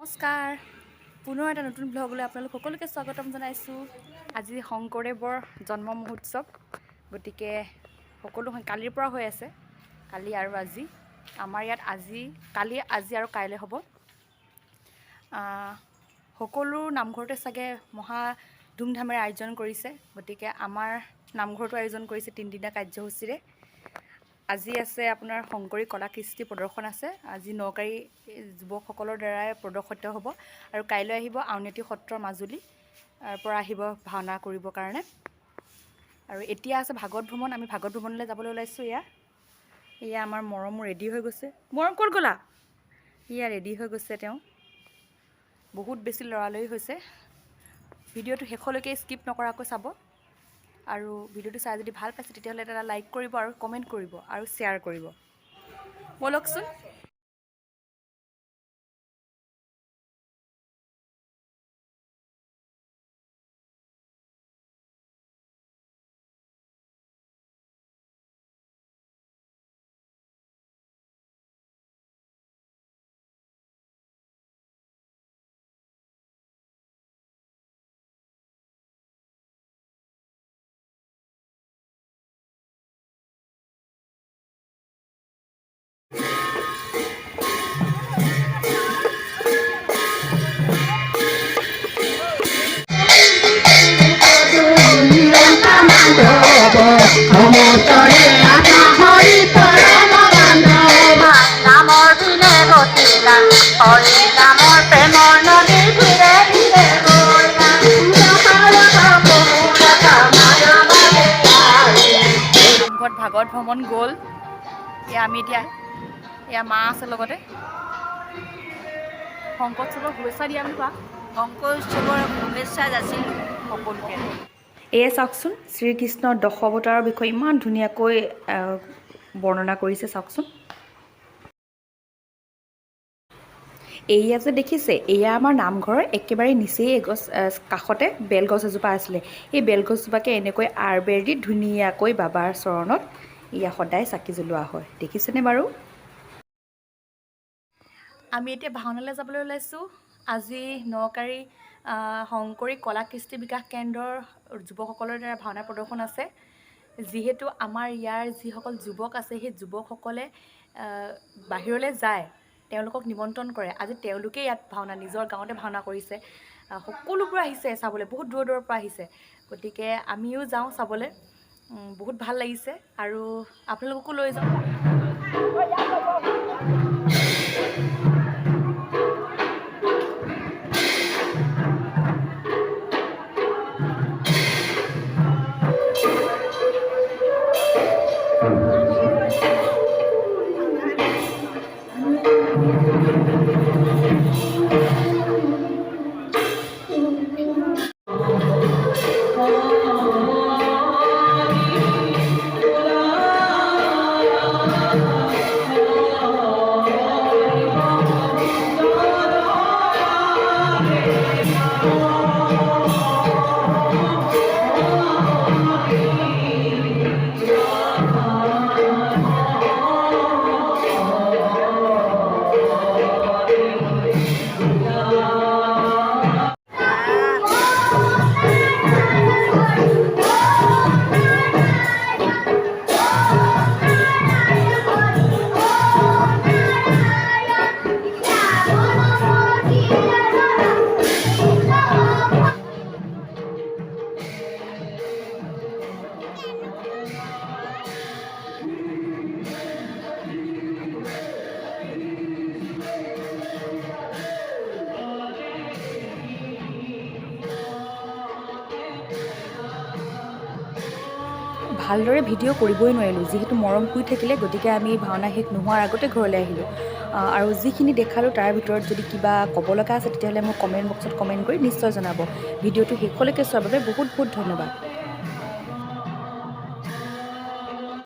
নমস্কাৰ পুনৰ এটা নতুন ব্লগলৈ আপোনালোক সকলোকে স্বাগতম জনাইছোঁ। আজি শংকৰদেৱৰ জন্ম মহোৎসৱ, গতিকে সকলো কালিৰ পৰা হৈ আছে। কালি আৰু আজি আমাৰ ইয়াত কালি আজি আৰু কাইলৈ হ'ব। সকলো নামঘৰতে চাগে মহা ধুমধামেৰে আয়োজন কৰিছে, গতিকে আমাৰ নামঘৰটো আয়োজন কৰিছে 3 দিনীয়া কাৰ্যসূচীৰে। আজি আছে আপোনাৰ শংকৰী কলা কৃষ্টি প্ৰদৰ্শন আছে। আজি নকাৰী যুৱকসকলৰ দ্বাৰাই প্ৰদৰ্শিত হ'ব আৰু কাইলৈ আহিব আউনীআটী সত্ৰৰ মাজুলী পৰা আহিব ভাওনা কৰিবৰ কাৰণে। আৰু এতিয়া আছে ভাগৱত ভ্ৰমণ। আমি ভাগৱত ভ্ৰমণলৈ যাবলৈ ওলাইছোঁ। এয়া আমাৰ মৰমো ৰেডি হৈ গৈছে। মৰম ক'ত গ'লা? এয়া ৰেডি হৈ গৈছে তেওঁ। বহুত বেছি লৰালৰি হৈছে। ভিডিঅ'টো শেষলৈকে স্কিপ নকৰাকৈ চাব আৰু ভিডিঅ'টো চাই যদি ভাল পাইছে তেতিয়াহ'লে এটা লাইক কৰিব আৰু কমেণ্ট কৰিব আৰু শ্বেয়াৰ কৰিব। ব'লকচোন। ভাগৱত ভ্ৰমণ গ'ল। আমি এতিয়া মা আছে লগতে। শংকৰ উৎসৱৰ শুভেচ্ছা দিয়া বুলি কোৱা। শংকৰ উৎসৱৰ শুভেচ্ছা যাচিলোঁ সকলোকে। এয়ে চাওকচোন, শ্ৰীকৃষ্ণৰ দশাৱতাৰৰ বিষয়ে ইমান ধুনীয়াকৈ বৰ্ণনা কৰিছে। চাওকচোন, এয়া যে দেখিছে, এয়া আমাৰ নামঘৰৰ একেবাৰে নিচেই এগছ কাষতে বেলগছ এজোপা আছিলে। এই বেলগছজোপাকে এনেকৈ আৰবেৰ দি ধুনীয়াকৈ বাবাৰ চৰণত এয়া সদায় চাকি জ্বলোৱা হয়। দেখিছেনে বাৰু? আমি এতিয়া ভাওনালৈ যাবলৈ ওলাইছোঁ। আজি নকাৰী শংকৰী কলা কৃষ্টি বিকাশ কেন্দ্ৰৰ যুৱকসকলৰ দ্বাৰা ভাওনা প্ৰদৰ্শন আছে। যিহেতু আমাৰ ইয়াৰ যিসকল যুৱক আছে, সেই যুৱকসকলে বাহিৰলৈ যায়, তেওঁলোকক নিমন্ত্ৰণ কৰে। আজি তেওঁলোকে ইয়াত নিজৰ গাঁৱতে ভাওনা কৰিছে। সকলোবোৰ আহিছে চাবলৈ, বহুত দূৰৰ দূৰৰ পৰা আহিছে। গতিকে আমিও যাওঁ চাবলৈ। বহুত ভাল লাগিছে আৰু আপোনালোককো লৈ যাওঁ। ভালদৰে ভিডিঅ' কৰিবই নোৱাৰিলোঁ, যিহেতু মৰম শুই থাকিলে। গতিকে আমি ভাওনা শেষ নোহোৱাৰ আগতে ঘৰলৈ আহিলোঁ। আৰু যিখিনি দেখালোঁ তাৰ ভিতৰত যদি কিবা ক'ব লগা আছে তেতিয়াহ'লে মোক কমেণ্ট বক্সত কমেণ্ট কৰি নিশ্চয় জনাব। ভিডিঅ'টো শেষলৈকে চোৱাৰ বাবে বহুত বহুত ধন্যবাদ।